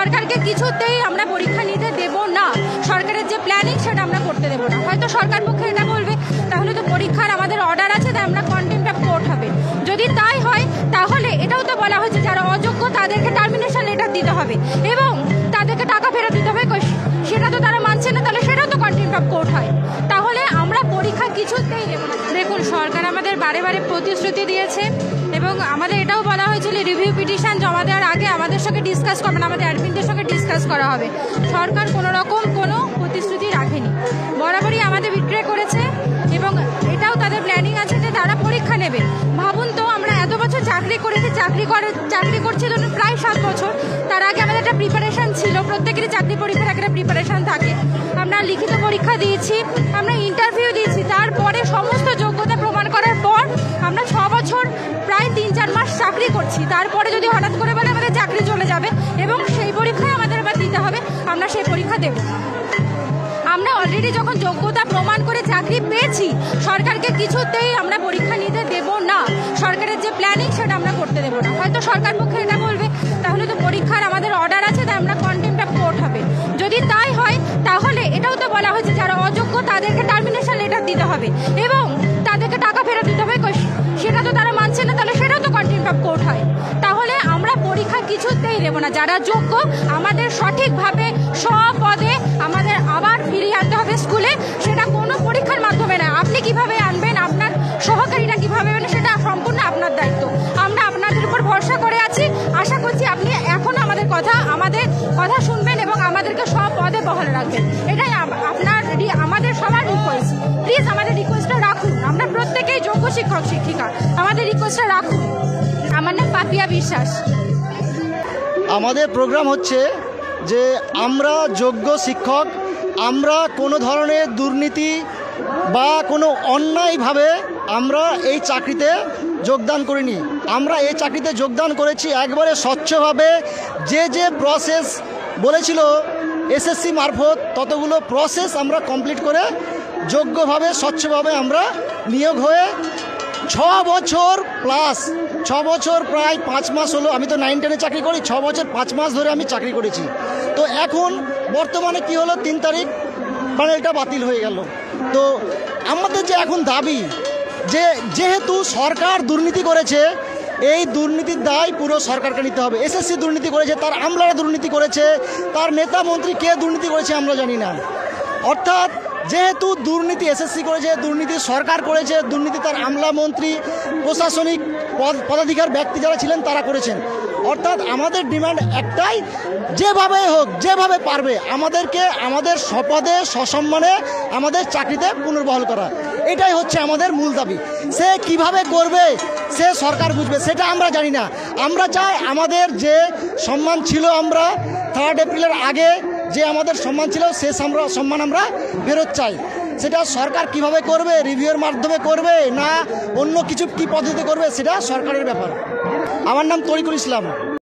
সরকারকে কিছুতেই আমরা পরীক্ষা নিতে দেব না। সরকারের যে প্ল্যানিং সেটা আমরা করতে দেব না। হয়তো সরকার পক্ষে এটা বলবে তাহলে তো পরীক্ষার আমাদের অর্ডার আছে, তাই আমরা কন্টেম্প্ট অফ কোর্ট হবে। যদি তাই হয় তাহলে এটাও তো বলা হয়েছে যারা অযোগ্য তাদেরকে টার্মিনেশন লেটার দিতে হবে এবং তাদেরকে টাকা ফেরত দিতে হবে। সেটা তো তারা মানছে না, তাহলে সেটাও তো কন্টেম্প্ট অফ কোর্ট হয়। তাহলে আমরা পরীক্ষা কিছুতেই দেব না। দেখুন, সরকার আমাদের বারে বারে প্রতিশ্রুতি দিয়েছে এবং আমাদের এটাও বলা হয়েছিল রিভিউ পিটিশন জমা দেওয়ার আগে আমাদের সঙ্গে ডিসকাস করবেন, আমাদের অ্যাডমিনদের সঙ্গে ডিসকাস করা হবে। সরকার কোনো রকম কোনো প্রতিশ্রুতি রাখেনি, বরাবরই আমাদের বিট্রে করেছে এবং এটাও তাদের প্ল্যানিং আছে যে তারা পরীক্ষা নেবে। ভাবুন তো, আমরা এত বছর চাকরি করেছি, চাকরি করছি ধরুন প্রায় 7 বছর। তার আগে আমাদের একটা প্রিপারেশান ছিল, প্রত্যেকেরই চাকরি পরীক্ষার একটা প্রিপারেশান থাকে। আমরা লিখিত পরীক্ষা দিয়েছি, আমরা ইন্টারভিউ দিয়েছি, তারপরে সমস্ত যোগ্যতা প্রমাণ করার পর আমরা 6 বছর প্রায় 3-4 মাস চাকরি করছি। তারপরে যদি হঠাৎ করে বলে আমাদের চাকরি চলে যাবে এবং সেই পরীক্ষায় আমাদের আবার দিতে হবে, আমরা সেই পরীক্ষা দেব। আমরা অলরেডি যখন যোগ্যতা প্রমাণ করে চাকরি পেয়েছি, সরকারকে কিছুতেই আমরা পরীক্ষা নিতে দেব না। সরকারের যে প্ল্যানিং সেটা আমরা করতে দেব না। হয়তো সরকার পক্ষে এটা বলবে তাহলে তো পরীক্ষার আমাদের অর্ডার আছে, তাই আমরা কন্টেম্প্ট অফ কোর্ট হবে। যদি তাই হয় তাহলে এটাও তো বলা হয়েছে যারা অযোগ্য তাদেরকে টার্মিনেশন লেটার দিতে হবে এবং তাদেরকে টাকা ফেরত দিতে হবে। সেটা তো তারা মানছে না, তাহলে সেটাও তো কন্টেম্প্ট অফ কোর্ট হয়। তাহলে আমরা পরীক্ষা কিছুতেই দেব না। যারা যোগ্য আমাদের সঠিকভাবে স্বপদে আমাদের আবার ফিরিয়ে আনতে হবে স্কুলে, সেটা কোনো পরীক্ষার মাধ্যমে না। আপনি কিভাবে আনবেন, আপনার সহকারীরা কিভাবে আনবেন, সেটা সম্পূর্ণ আপনার দায়িত্ব। আমরা আপনাদের উপর ভরসা করে আছি, আশা করছি আপনি এখন আমাদের কথা শুনবেন এবং আমাদেরকে সব পদে বহাল রাখবেন। এটাই আমাদের সবার রিকোয়েস্ট। প্লিজ আমাদের রিকোয়েস্টটা রাখুন। আমরা প্রত্যেকেই যোগ্য শিক্ষক শিক্ষিকা, আমাদের রিকোয়েস্টটা রাখুন। আমার নাম পাপিয়া বিশ্বাস। আমাদের প্রোগ্রাম হচ্ছে যে আমরা যোগ্য শিক্ষক, আমরা কোনো ধরনের দুর্নীতি বা কোনো অন্যায়ভাবে আমরা এই চাকরিতে যোগদান করিনি। আমরা এই চাকরিতে যোগদান করেছি একবারে স্বচ্ছভাবে। যে প্রসেস বলেছিল এসএসসি মারফত ততগুলো প্রসেস আমরা কমপ্লিট করে যোগ্যভাবে স্বচ্ছভাবে আমরা নিয়োগ হয়ে 6 বছর প্লাস 6 বছর প্রায় 5 মাস হলো। আমি তো 9-10-এ চাকরি করি, 6 বছর 5 মাস ধরে আমি চাকরি করেছি। তো এখন বর্তমানে কি হলো, 3 তারিখ প্যানেলটা বাতিল হয়ে গেল। তো আমাদের যে এখন দাবি যে যেহেতু সরকার দুর্নীতি করেছে, এই দুর্নীতির দায় পুরো সরকারকে নিতে হবে। এসএসসি দুর্নীতি করেছে, তার আমলারা দুর্নীতি করেছে, তার নেতা মন্ত্রী কে দুর্নীতি করেছে আমরা জানি না। অর্থাৎ যেহেতু দুর্নীতি এসএসসি করেছে, দুর্নীতি সরকার করেছে, দুর্নীতি তার আমলা মন্ত্রী প্রশাসনিক পদাধিকার ব্যক্তি যারা ছিলেন তারা করেছেন। অর্থাৎ আমাদের ডিমান্ড একটাই, যেভাবে হোক যেভাবে পারবে আমাদেরকে আমাদের স্বপদে সসম্মানে আমাদের চাকরিতে পুনর্বহাল করা, এটাই হচ্ছে আমাদের মূল দাবি। সে কিভাবে করবে সে সরকার বুঝবে, সেটা আমরা জানি না। আমরা চাই আমাদের যে সম্মান ছিল, আমরা 3 এপ্রিলের আগে যে আমাদের সম্মান ছিল সে সম্মান আমরা ফেরত চাই। সেটা সরকার কিভাবে করবে, রিভিউয়ের মাধ্যমে করবে না অন্য কিছু কি পদ্ধতি করবে, সেটা সরকারের ব্যাপার। আমার নাম তরিকুল ইসলাম।